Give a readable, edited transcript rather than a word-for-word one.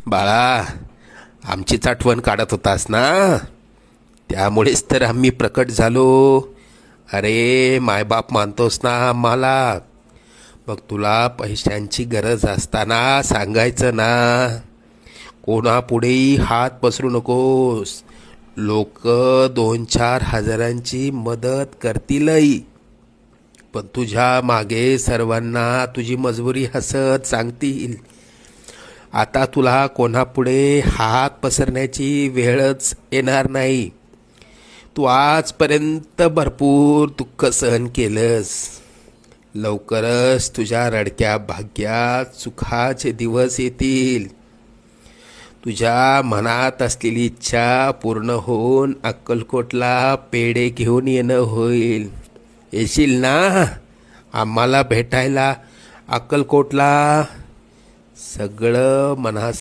बाळा, आमचीच आठवण काढत होतास ना, त्यामुळेच तर आम्ही प्रकट झालो. अरे मायबाप मानतोस ना आम्हाला, मग तुला पैशांची गरज असताना सांगायचं ना. कोणापुढेही हात पसरू नकोस. लोक 2-4 हजारांची मदत करतीलही, पण तुझ्या मागे सर्वांना तुझी मजबुरी हसत सांगतील. आता तुला कोणापुढे हात पसरण्याची वेळच येणार नाही. तू आजपर्यंत भरपूर दुःख सहन केलंस. लवकरच तुझ्या रडक्या भाग्यात सुखाचे दिवस येतील. तुझ्या मनात असलेली इच्छा पूर्ण होऊन अक्कलकोटला पेढे घेऊन येणं होईल. येशील ना आम्हाला भेटायला अक्कलकोटला? सगळं मनात